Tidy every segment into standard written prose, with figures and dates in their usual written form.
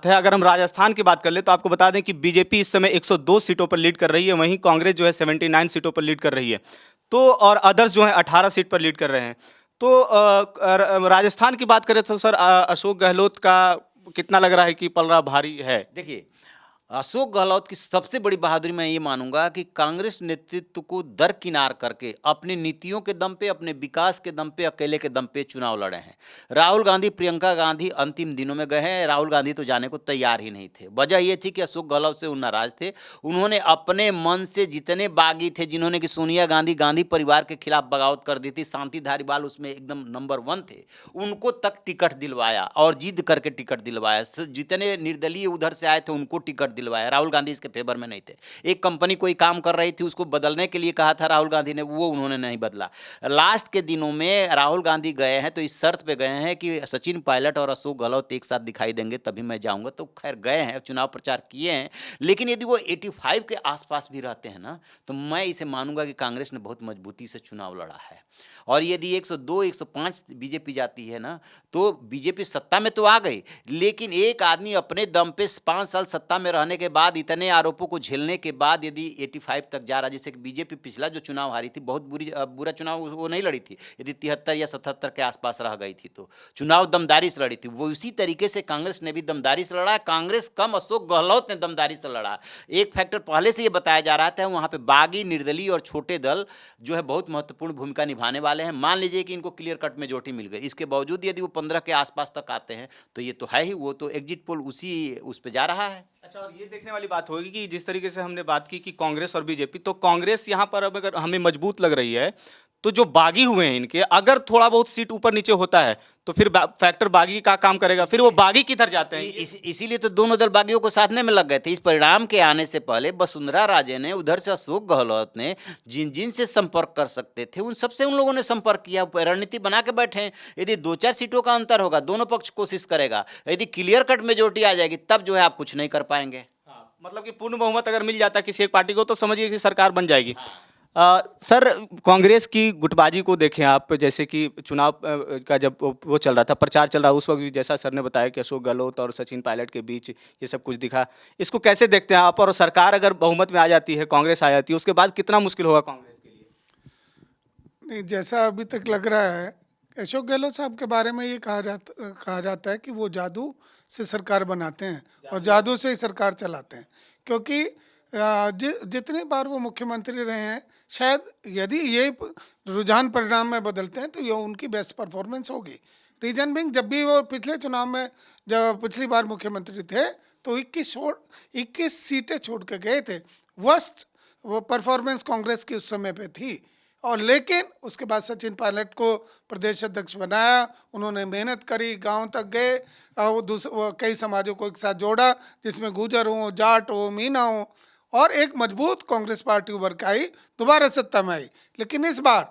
है। अगर हम राजस्थान की बात कर ले तो आपको बता दें कि बीजेपी इस समय 102 सीटों पर लीड कर रही है, वहीं कांग्रेस जो है 79 सीटों पर लीड कर रही है। तो और अदर्स जो है 18 सीट पर लीड कर रहे हैं। तो राजस्थान की बात करें तो सर अशोक गहलोत का कितना लग रहा है कि पलड़ा भारी है? देखिए, अशोक गहलोत की सबसे बड़ी बहादुरी मैं ये मानूंगा कि कांग्रेस नेतृत्व को दरकिनार करके अपनी नीतियों के दम पे, अपने विकास के दम पे, अकेले के दम पे चुनाव लड़े हैं। राहुल गांधी, प्रियंका गांधी अंतिम दिनों में गए हैं। राहुल गांधी तो जाने को तैयार ही नहीं थे। वजह ये थी कि अशोक गहलोत से वो नाराज थे। उन्होंने अपने मन से जितने बागी थे, जिन्होंने कि सोनिया गांधी गांधी परिवार के खिलाफ बगावत कर दी थी, शांति धारीवाल उसमें एकदम नंबर 1 थे, उनको तक टिकट दिलवाया और जिद करके टिकट दिलवाया। जितने निर्दलीय उधर से आए थे उनको टिकट दिलवाया। राहुल गांधी इसके फेवर में नहीं थे। एक कंपनी कोई काम कर रही थी, उसको बदलने के लिए कहा था राहुल गांधी ने, वो उन्होंने नहीं बदला। लास्ट के दिनों में राहुल गांधी गए हैं तो इस शर्त पे गए हैं कि सचिन पायलट और अशोक गहलोत एक साथ दिखाई देंगे तभी मैं जाऊंगा। तो खैर गए हैं, चुनाव प्रचार किए हैं, लेकिन यदि वो 85 के आसपास भी रहते हैं ना, तो मैं इसे मानूंगा कि कांग्रेस ने बहुत मजबूती से चुनाव लड़ा है। और यदि 102 105 बीजेपी जाती है ना, तो बीजेपी सत्ता में तो आ गई, लेकिन एक आदमी अपने दम पे 5 साल सत्ता में रहने के बाद, इतने आरोपों को झेलने के बाद यदि 85 तक जा रहा, जैसे कि बीजेपी पिछला जो चुनाव हारी थी, बहुत बुरा चुनाव वो नहीं लड़ी थी। यदि 73 या 77 के आसपास रह गई थी तो चुनाव दमदारी से लड़ी थी। वो इसी तरीके से कांग्रेस ने भी दमदारी से लड़ा। कांग्रेस कम, अशोक गहलोत ने दमदारी से लड़ा। एक फैक्टर पहले से ये बताया जा रहा था, वहाँ पे बागी, निर्दलीय और छोटे दल जो है बहुत महत्वपूर्ण भूमिका निभाने वाले हैं। मान लीजिए कि इनको क्लियर कट मेजॉरिटी मिल गई, इसके बावजूद यदि वो 15 के आसपास तक आते हैं तो ये तो है ही, वो तो एग्जिट पोल उसी उस पे जा रहा है। अच्छा, और ये देखने वाली बात होगी कि जिस तरीके से हमने बात की कि कांग्रेस और बीजेपी, तो कांग्रेस यहाँ पर अब अगर हमें मजबूत लग रही है, तो जो बागी हुए हैं इनके, अगर थोड़ा बहुत सीट ऊपर नीचे होता है तो फिर फैक्टर बागी का काम करेगा, फिर वो बागी किधर जाते हैं। इसीलिए तो दोनों दल बागियों को साधने में लग गए थे। इस परिणाम के आने से पहले वसुंधरा राजे ने, उधर से अशोक गहलोत ने जिन जिन से संपर्क कर सकते थे उन सबसे उन लोगों ने संपर्क किया, रणनीति बना के बैठे हैं। यदि 2-4 सीटों का अंतर होगा, दोनों पक्ष कोशिश करेगा, यदि क्लियर कट मेजोरिटी आ जाएगी तब जो है आप कुछ नहीं कर पाएंगे। मतलब कि पूर्ण बहुमत अगर मिल जाता है किसी एक पार्टी को तो समझिए कि सरकार बन जाएगी। सर, कांग्रेस की गुटबाजी को देखें आप, जैसे कि चुनाव का जब वो चल रहा था, प्रचार चल रहा, उस वक्त भी जैसा सर ने बताया कि अशोक गहलोत और सचिन पायलट के बीच ये सब कुछ दिखा। इसको कैसे देखते हैं आप? और सरकार अगर बहुमत में आ जाती है, कांग्रेस आ जाती है, उसके बाद कितना मुश्किल होगा कांग्रेस के लिए? नहीं, जैसा अभी तक लग रहा है, अशोक गहलोत साहब के बारे में ये कहा जाता है कि वो जादू से सरकार बनाते हैं और जादू से ही सरकार चलाते हैं। क्योंकि जितनी बार वो मुख्यमंत्री रहे हैं, शायद यदि ये रुझान परिणाम में बदलते हैं तो ये उनकी बेस्ट परफॉर्मेंस होगी। रीजन बिंग, जब भी वो पिछले चुनाव में, जब पिछली बार मुख्यमंत्री थे तो 21 सीटें छोड़ के गए थे। वर्स्ट वो परफॉर्मेंस कांग्रेस की उस समय पे थी। और लेकिन उसके बाद सचिन पायलट को प्रदेश अध्यक्ष बनाया, उन्होंने मेहनत करी, गांव तक गए, वो कई समाजों को एक साथ जोड़ा, जिसमें गुर्जर हो, जाट हो, मीना हो, और एक मजबूत कांग्रेस पार्टी उभर के आई, दोबारा सत्ता में आई। लेकिन इस बार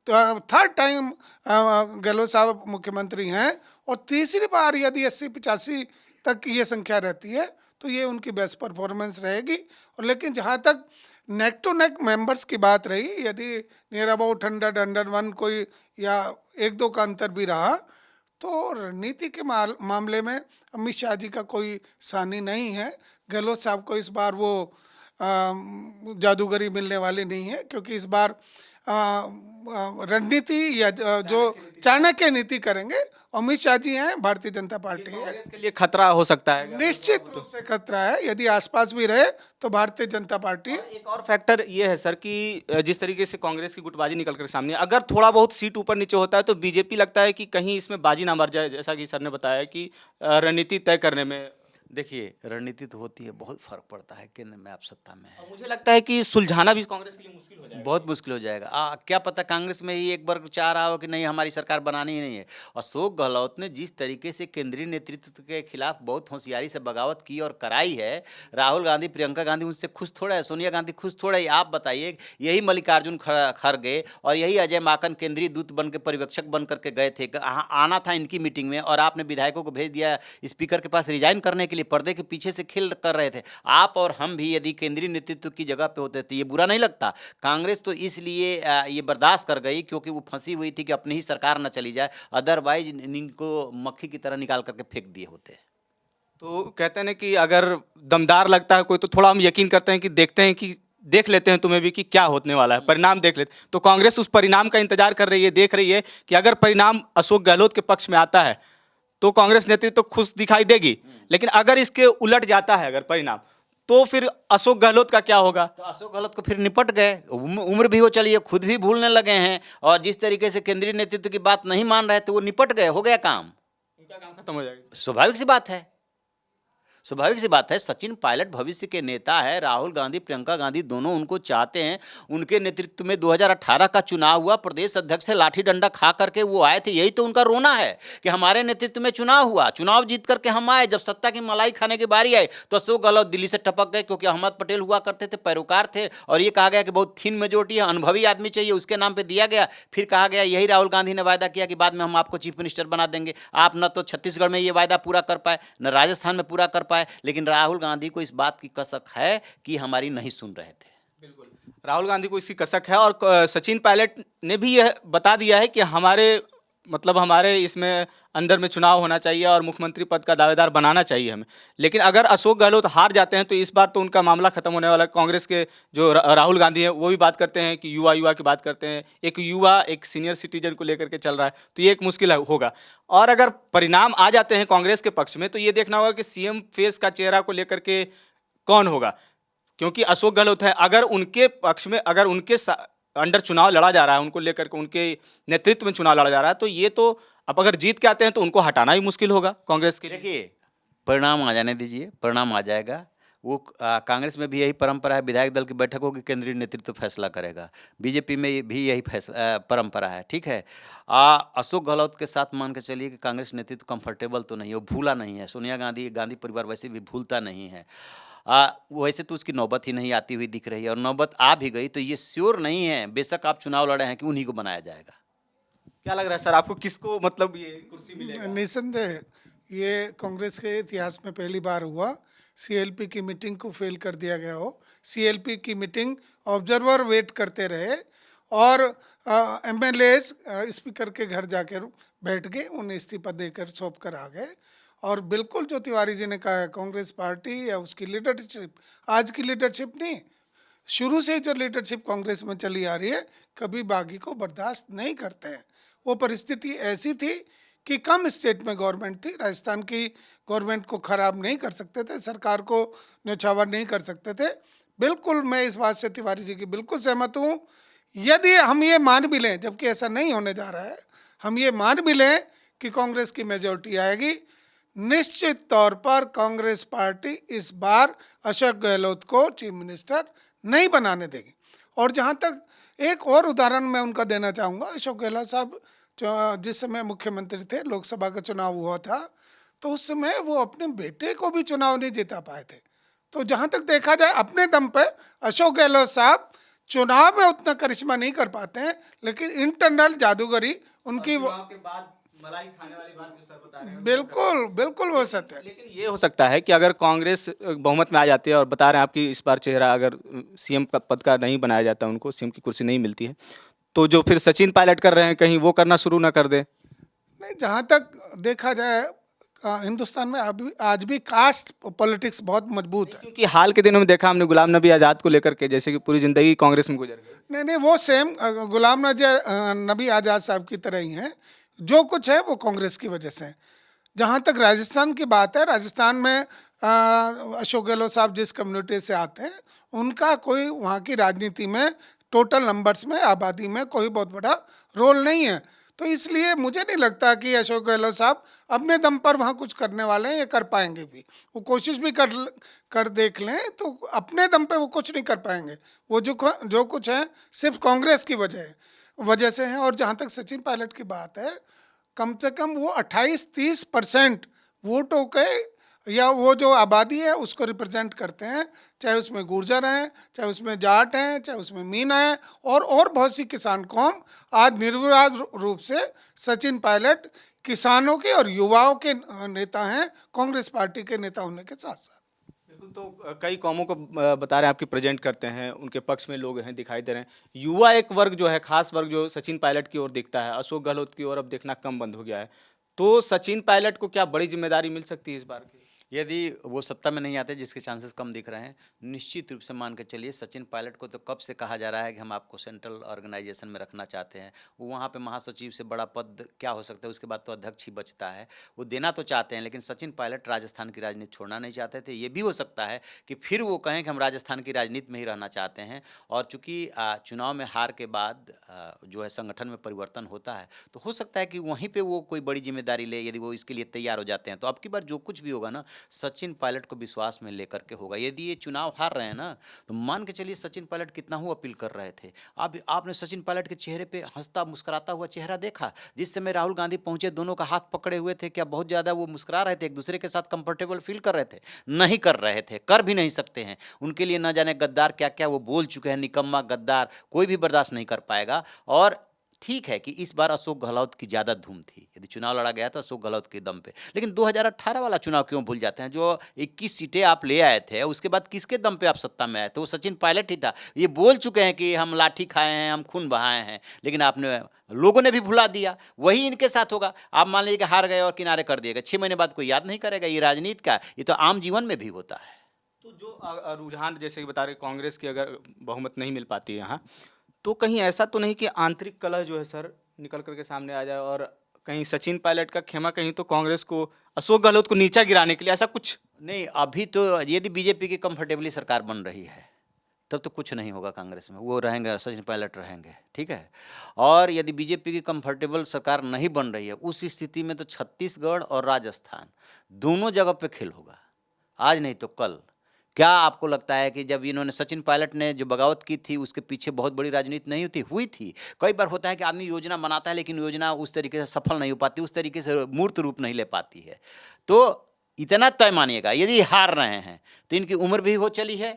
तो थर्ड टाइम गहलोत साहब मुख्यमंत्री हैं, और तीसरी बार यदि 80-85 तक ये संख्या रहती है तो ये उनकी बेस्ट परफॉर्मेंस रहेगी। और लेकिन जहाँ तक नेक टू नेक मेंबर्स की बात रही, यदि नियर अबाउट 100-101 कोई या 1-2 का अंतर भी रहा, तो रणनीति के मामले में अमित शाह जी का कोई सानी नहीं है। गहलोत साहब को इस बार वो जादूगरी मिलने वाली नहीं है, क्योंकि इस बार रणनीति या जो चाणक्य नीति करेंगे। अमित शाह जी हैं, भारतीय जनता पार्टी है, इसके लिए खतरा हो सकता है। निश्चित रूप से खतरा है। यदि आसपास भी रहे तो भारतीय जनता पार्टी। एक और फैक्टर ये है सर कि जिस तरीके से कांग्रेस की गुटबाजी निकल कर सामने, अगर थोड़ा बहुत सीट ऊपर नीचे होता है तो बीजेपी लगता है कि कहीं इसमें बाजी ना मर जाए, जैसा कि सर ने बताया कि रणनीति तय करने में। देखिए, रणनीति तो होती है, बहुत फर्क पड़ता है केंद्र में आप सत्ता में है। मुझे लगता है कि सुलझाना भी कांग्रेस के लिए मुश्किल हो जाएगा, बहुत मुश्किल हो जाएगा। क्या पता कांग्रेस में ही एक वर्ग चाह रहा हो कि नहीं, हमारी सरकार बनानी ही नहीं है। अशोक गहलोत ने जिस तरीके से केंद्रीय नेतृत्व के खिलाफ बहुत होशियारी से बगावत की और कराई है, राहुल गांधी, प्रियंका गांधी उनसे खुश थोड़ा है, सोनिया गांधी खुश थोड़ा है। आप बताइए, यही मल्लिकार्जुन खड़गे और यही अजय माकन केंद्रीय दूत बन के, पर्यवेक्षक बन करके गए थे, आना था इनकी मीटिंग में, और आपने विधायकों को भेज दिया स्पीकर के पास रिजाइन करने के लिए। पर्दे के पीछे से खेल कर रहे थे। आप और हम भी यदि केंद्रीय नेतृत्व की जगह पे होते तो ये बुरा नहीं लगता। कांग्रेस तो इसलिए ये बर्दाश्त कर गई क्योंकि वो फंसी हुई थी कि अपनी ही सरकार न चली जाए, अदरवाइज इनको मक्खी की तरह निकाल करके फेंक दिए होते। तो कहते हैं ना कि अगर दमदार लगता है कोई तो थोड़ा हम यकीन करते हैं कि देखते हैं कि देख लेते हैं तुम्हें भी कि क्या होने वाला है, परिणाम देख लेते। तो कांग्रेस उस परिणाम का इंतजार कर रही है, देख रही है कि अगर परिणाम अशोक गहलोत के पक्ष में आता है तो कांग्रेस नेतृत्व तो खुश दिखाई देगी, लेकिन अगर इसके उलट जाता है अगर परिणाम, तो फिर अशोक गहलोत का क्या होगा? तो अशोक गहलोत को फिर निपट गए, उम्र भी हो चली है, खुद भी भूलने लगे हैं, और जिस तरीके से केंद्रीय नेतृत्व की बात नहीं मान रहे थे वो निपट गए, हो गया काम, उनका काम खत्म हो जाएगा। स्वाभाविक सी बात है, स्वाभाविक सी बात है। सचिन पायलट भविष्य के नेता है, राहुल गांधी प्रियंका गांधी दोनों उनको चाहते हैं। उनके नेतृत्व में 2018 का चुनाव हुआ, प्रदेश अध्यक्ष से लाठी डंडा खा करके वो आए थे। यही तो उनका रोना है कि हमारे नेतृत्व में चुनाव हुआ, चुनाव जीत करके हम आए, जब सत्ता की मलाई खाने की बारी आई तो अशोक गहलोत दिल्ली से टपक गए, क्योंकि अहमद पटेल हुआ करते थे, पैरोकार थे, और ये कहा गया कि बहुत थिन मेजोरिटी है, अनुभवी आदमी चाहिए, उसके नाम पर दिया गया। फिर कहा गया, यही राहुल गांधी ने वायदा किया कि बाद में हम आपको चीफ मिनिस्टर बना देंगे। आप न तो छत्तीसगढ़ में ये वायदा पूरा कर पाए, न राजस्थान में पूरा कर पाए, लेकिन राहुल गांधी को इस बात की कसक है कि हमारी नहीं सुन रहे थे। बिल्कुल, राहुल गांधी को इसकी कसक है, और सचिन पायलट ने भी यह बता दिया है कि हमारे इसमें अंदर में चुनाव होना चाहिए और मुख्यमंत्री पद का दावेदार बनाना चाहिए हमें। लेकिन अगर अशोक गहलोत हार जाते हैं तो इस बार तो उनका मामला खत्म होने वाला है। कांग्रेस के जो राहुल गांधी हैं वो भी बात करते हैं कि युवा की बात करते हैं, एक युवा एक सीनियर सिटीजन को लेकर के चल रहा है, तो ये एक मुश्किल होगा। और अगर परिणाम आ जाते हैं कांग्रेस के पक्ष में तो ये देखना होगा कि सीएम फेस का चेहरा को लेकर के कौन होगा, क्योंकि अशोक गहलोत है, अगर उनके पक्ष में, अगर उनके अंडर चुनाव लड़ा जा रहा है, उनको लेकर के उनके नेतृत्व में चुनाव लड़ा जा रहा है, तो ये तो अब अगर जीत के आते हैं तो उनको हटाना ही मुश्किल होगा कांग्रेस के लिए। देखिए, परिणाम आ जाने दीजिए, परिणाम आ जाएगा। वो कांग्रेस में भी यही परंपरा है, विधायक दल की बैठक होगी, केंद्रीय नेतृत्व फैसला करेगा। बीजेपी में भी यही परंपरा है, ठीक है। अशोक गहलोत के साथ मान के चलिए कि कांग्रेस नेतृत्व कंफर्टेबल तो नहीं है, वो भूला नहीं है। सोनिया गांधी, गांधी परिवार वैसे भी भूलता नहीं है। वैसे तो उसकी नौबत ही नहीं आती हुई दिख रही है, और नौबत आ भी गई तो ये श्योर नहीं है, बेशक आप चुनाव लड़े हैं, कि उन्हीं को बनाया जाएगा। क्या लग रहा है सर आपको, किसको मतलब ये कुर्सी मिलेगा? निसंदेह ये कांग्रेस के इतिहास में पहली बार हुआ सीएलपी की मीटिंग को फेल कर दिया गया हो। सीएलपी की मीटिंग ऑब्जर्वर वेट करते रहे और एमएलए स्पीकर के घर जाकर बैठ गए, उन्हें इस्तीफा देकर सौंप कर आ गए। और बिल्कुल जो तिवारी जी ने कहा है, कांग्रेस पार्टी या उसकी लीडरशिप, आज की लीडरशिप नहीं, शुरू से जो लीडरशिप कांग्रेस में चली आ रही है, कभी बागी को बर्दाश्त नहीं करते हैं। वो परिस्थिति ऐसी थी कि कम स्टेट में गवर्नमेंट थी, राजस्थान की गवर्नमेंट को ख़राब नहीं कर सकते थे, सरकार को न्यौछावर नहीं कर सकते थे। बिल्कुल मैं इस बात से तिवारी जी की बिल्कुल सहमत हूँ। यदि हम ये मान भी लें, जबकि ऐसा नहीं होने जा रहा है, हम ये मान भी लें कि कांग्रेस की मेजॉरिटी आएगी, निश्चित तौर पर कांग्रेस पार्टी इस बार अशोक गहलोत को चीफ मिनिस्टर नहीं बनाने देगी। और जहाँ तक एक और उदाहरण मैं उनका देना चाहूँगा, अशोक गहलोत साहब जिस समय मुख्यमंत्री थे, लोकसभा का चुनाव हुआ था, तो उस समय वो अपने बेटे को भी चुनाव नहीं जिता पाए थे। तो जहाँ तक देखा जाए, अपने दम पे अशोक गहलोत साहब चुनाव में उतना करिश्मा नहीं कर पाते हैं, लेकिन इंटरनल जादूगरी उनकी के बाद मलाई खाने वाली बात जो सर बता रहे हैं, बिल्कुल बिल्कुल वो सत्य है। लेकिन ये हो सकता है कि अगर कांग्रेस बहुमत में आ जाती है, और बता रहे हैं आपकी इस बार चेहरा अगर सीएम का पद का नहीं बनाया जाता, उनको सीएम की कुर्सी नहीं मिलती है, तो जो फिर सचिन पायलट कर रहे हैं कहीं वो करना शुरू ना कर दे। नहीं, जहाँ तक देखा जाए हिंदुस्तान में आज भी कास्ट पॉलिटिक्स बहुत मजबूत है। क्योंकि हाल के दिनों में देखा हमने गुलाम नबी आज़ाद को लेकर के, जैसे कि पूरी ज़िंदगी कांग्रेस में गुजर गई। नहीं, वो सेम गुलाम नबी आज़ाद साहब की तरह ही हैं। जो कुछ है वो कांग्रेस की वजह से है। जहाँ तक राजस्थान की बात है, राजस्थान में अशोक गहलोत साहब जिस कम्युनिटी से आते हैं, उनका कोई वहाँ की राजनीति में, टोटल नंबर्स में, आबादी में कोई बहुत बड़ा रोल नहीं है। तो इसलिए मुझे नहीं लगता कि अशोक गहलोत साहब अपने दम पर वहाँ कुछ करने वाले हैं या कर पाएंगे भी। वो कोशिश भी कर देख लें तो अपने दम पे वो कुछ नहीं कर पाएंगे। वो जो कुछ है सिर्फ कांग्रेस की वजह से है। और जहाँ तक सचिन पायलट की बात है, कम से कम वो 28-30% वोटों के या वो जो आबादी है उसको रिप्रेजेंट करते हैं, चाहे उसमें गुर्जर हैं, चाहे उसमें जाट हैं, चाहे उसमें मीना हैं, और बहुत सी किसान कौम आज निर्विवाद रूप से सचिन पायलट किसानों के और युवाओं के नेता हैं, कांग्रेस पार्टी के नेता होने के साथ साथ। बिल्कुल, तो कई कौमों को बता रहे हैं आपकी प्रेजेंट करते हैं, उनके पक्ष में लोग हैं, दिखाई दे रहे हैं। युवा एक वर्ग जो है, खास वर्ग जो सचिन पायलट की ओर दिखता है, अशोक गहलोत की ओर अब देखना कम बंद हो गया है। तो सचिन पायलट को क्या बड़ी जिम्मेदारी मिल सकती है इस बार की? यदि वो सत्ता में नहीं आते, जिसके चांसेस कम दिख रहे हैं, निश्चित रूप से मान के चलिए सचिन पायलट को तो कब से कहा जा रहा है कि हम आपको सेंट्रल ऑर्गेनाइजेशन में रखना चाहते हैं। वो वहाँ पे महासचिव से बड़ा पद क्या हो सकता है, उसके बाद तो अध्यक्ष ही बचता है। वो देना तो चाहते हैं, लेकिन सचिन पायलट राजस्थान की राजनीति छोड़ना नहीं चाहते थे। ये भी हो सकता है कि फिर वो कहें कि हम राजस्थान की राजनीति में ही रहना चाहते हैं। और चूंकि चुनाव में हार के बाद जो है संगठन में परिवर्तन होता है, तो हो सकता है कि वहीं पर वो कोई बड़ी जिम्मेदारी ले, यदि वो इसके लिए तैयार हो जाते हैं। तो अब की बार जो कुछ भी होगा ना, सचिन पायलट को विश्वास में लेकर के होगा। यदि ये चुनाव हार रहे हैं ना, तो मान के चलिए सचिन पायलट कितना ही अपील कर रहे थे। आपने सचिन पायलट के चेहरे पे हंसता मुस्कुराता हुआ चेहरा देखा? जिस समय राहुल गांधी पहुंचे, दोनों का हाथ पकड़े हुए थे, क्या बहुत ज़्यादा वो मुस्कुरा रहे थे, एक दूसरे के साथ कंफर्टेबल फील कर रहे थे? नहीं कर रहे थे, कर भी नहीं सकते हैं। उनके लिए न जाने गद्दार क्या क्या वो बोल चुके हैं, निकम्मा गद्दार, कोई भी बर्दाश्त नहीं कर पाएगा। और ठीक है कि इस बार अशोक गहलोत की ज़्यादा धूम थी, यदि चुनाव लड़ा गया तो अशोक गहलोत के दम पे। लेकिन 2018 वाला चुनाव क्यों भूल जाते हैं? जो 21 सीटें आप ले आए थे, उसके बाद किसके दम पे आप सत्ता में आए थे? वो सचिन पायलट ही था। ये बोल चुके हैं कि हम लाठी खाए हैं, हम खून बहाए हैं, लेकिन आपने, लोगों ने भी भुला दिया। वही इनके साथ होगा। आप मान लीजिए कि हार गए और किनारे कर दिएगा, 6 महीने बाद कोई याद नहीं करेगा। ये राजनीति का, ये तो आम जीवन में भी होता है। तो जो रुझान जैसे कि बता रहे, कांग्रेस की अगर बहुमत नहीं मिल पाती है यहाँ, तो कहीं ऐसा तो नहीं कि आंतरिक कलह जो है सर निकल करके सामने आ जाए, और कहीं सचिन पायलट का खेमा कहीं तो कांग्रेस को, अशोक गहलोत को नीचा गिराने के लिए, ऐसा कुछ? नहीं, अभी तो यदि बीजेपी की कंफर्टेबली सरकार बन रही है, तब तो कुछ नहीं होगा कांग्रेस में। वो रहेंगे, सचिन पायलट रहेंगे, ठीक है। और यदि बीजेपी की कंफर्टेबल सरकार नहीं बन रही है, उस स्थिति में तो छत्तीसगढ़ और राजस्थान दोनों जगह पे खेल होगा, आज नहीं तो कल। क्या आपको लगता है कि जब इन्होंने, सचिन पायलट ने जो बगावत की थी, उसके पीछे बहुत बड़ी राजनीति नहीं होती? हुई थी। कई बार होता है कि आदमी योजना बनाता है, लेकिन योजना उस तरीके से सफल नहीं हो पाती, उस तरीके से मूर्त रूप नहीं ले पाती है। तो इतना तय मानिएगा, यदि हार रहे हैं तो इनकी उम्र भी हो चली है,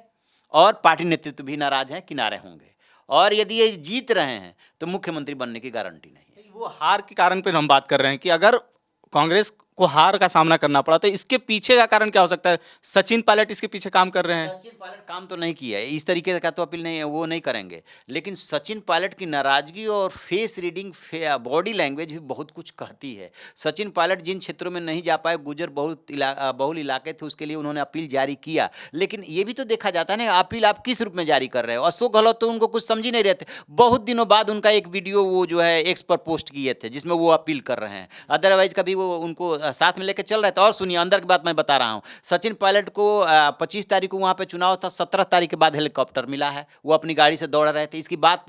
और पार्टी नेतृत्व भी नाराज है, किनारे होंगे। और यदि ये जीत रहे हैं तो मुख्यमंत्री बनने की गारंटी नहीं है। वो हार के कारण पर हम बात कर रहे हैं कि अगर कांग्रेस को हार का सामना करना पड़ा तो इसके पीछे का कारण क्या हो सकता है? सचिन पायलट इसके पीछे काम कर रहे हैं? सचिन पायलट काम तो नहीं किया है, इस तरीके का तो अपील नहीं है, वो नहीं करेंगे। लेकिन सचिन पायलट की नाराजगी और फेस रीडिंग, बॉडी लैंग्वेज भी बहुत कुछ कहती है। सचिन पायलट जिन क्षेत्रों में नहीं जा पाए, गुजर बहुल इलाके थे, उसके लिए उन्होंने अपील जारी किया। लेकिन ये भी तो देखा जाता है ना, अपील आप किस रूप में जारी कर रहे हो? अशोक गहलोत तो उनको कुछ समझ ही नहीं रहे थे। बहुत दिनों बाद उनका एक वीडियो वो जो है एक्स पर पोस्ट किए थे, जिसमें वो अपील कर रहे हैं। अदरवाइज कभी वो उनको साथ में लेकर चल रहे थे। और सुनिए, अंदर की बात मैं बता रहा हूँ, सचिन पायलट को 25 तारीख को वहाँ पे चुनाव था, 17 तारीख के बाद हेलीकॉप्टर मिला है। वो अपनी गाड़ी से दौड़ रहे थे।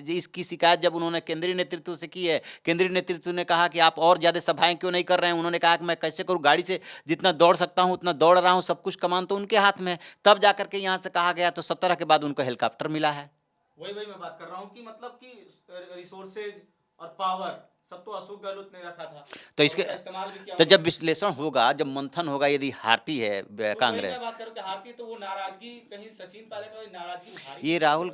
इसकी शिकायत जब उन्होंने केंद्रीय नेतृत्व से की है, केंद्रीय नेतृत्व ने कहा कि आप और ज़्यादा सभाएं क्यों नहीं कर रहे हैं? उन्होंने कहा कि मैं कैसे करूँ, गाड़ी से जितना दौड़ सकता हूँ उतना दौड़ रहा हूँ, सब कुछ कमान तो उनके हाथ में है। तब जाकर के यहाँ से कहा गया, तो 17 के बाद उनको हेलीकॉप्टर मिला है। वही मैं बात कर रहा हूँ कि मतलब कि रिसोर्सेज और पावर सब तो अशोक गहलोत ने रखा था, तो इसके इस्तेमाल भी किया। तो जब विश्लेषण होगा, जब मंथन होगा, यदि हारती है कांग्रेस, मैं बात करूं कि हारती तो वो नाराजगी कहीं सचिन पायलट वाली नाराजगी उभारी। ये राहुल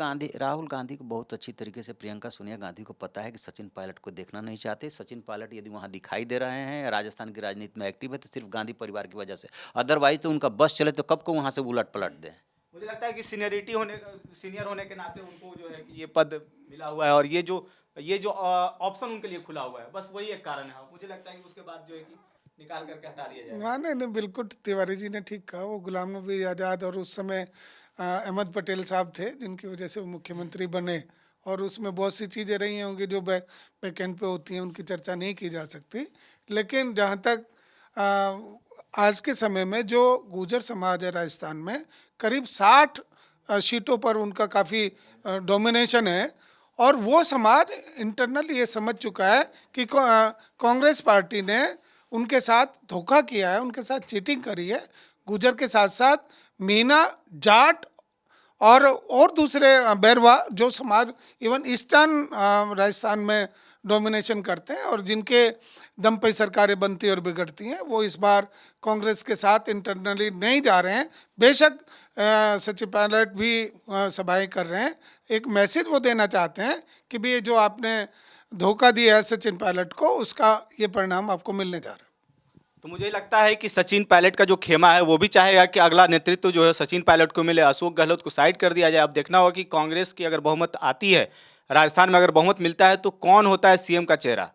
गांधी को बहुत अच्छी तरीके से प्रियंका सोनिया गांधी को पता है कि सचिन पायलट को देखना नहीं चाहते। सचिन पायलट यदि वहाँ दिखाई दे रहे हैं, राजस्थान की राजनीति में एक्टिव है, तो सिर्फ गांधी परिवार की वजह से। अदरवाइज तो उनका बस चले तो कब को वहाँ से उलट पलट दें। मुझे लगता है कि सीनियर होने के नाते उनको जो है कि ये पद मिला हुआ है, और ये जो ऑप्शन उनके लिए खुला हुआ है, बस वही एक कारण है। मुझे लगता है कि उसके बाद जो है कि निकाल करके हटा दिया जाएगा। हाँ, नहीं, बिल्कुल तिवारी जी ने ठीक कहा। वो गुलाम नबी आज़ाद और उस समय अहमद पटेल साहब थे, जिनकी वजह से वो मुख्यमंत्री बने, और उसमें बहुत सी चीज़ें रही होंगी जो बैकेंड पे होती हैं, उनकी चर्चा नहीं की जा सकती। लेकिन जहाँ तक आज के समय में जो गुर्जर समाज है राजस्थान में, करीब 60 सीटों पर उनका काफ़ी डोमिनेशन है, और वो समाज इंटरनल ये समझ चुका है कि कांग्रेस पार्टी ने उनके साथ धोखा किया है, उनके साथ चीटिंग करी है। गुर्जर के साथ साथ मीना, जाट और दूसरे बैरवा जो समाज इवन ईस्टर्न राजस्थान में डोमिनेशन करते हैं, और जिनके दम पे सरकारें बनती और बिगड़ती हैं, वो इस बार कांग्रेस के साथ इंटरनली नहीं जा रहे हैं। बेशक सचिन पायलट भी सभाएं कर रहे हैं, एक मैसेज वो देना चाहते हैं कि भी ये जो आपने धोखा दिया है सचिन पायलट को, उसका ये परिणाम आपको मिलने जा रहा है। तो मुझे लगता है कि सचिन पायलट का जो खेमा है वो भी चाहेगा कि अगला नेतृत्व जो है सचिन पायलट को मिले, अशोक गहलोत को साइड कर दिया जाए। अब देखना होगा कि कांग्रेस की अगर बहुमत आती है, राजस्थान में अगर बहुमत मिलता है, तो कौन होता है सीएम का चेहरा।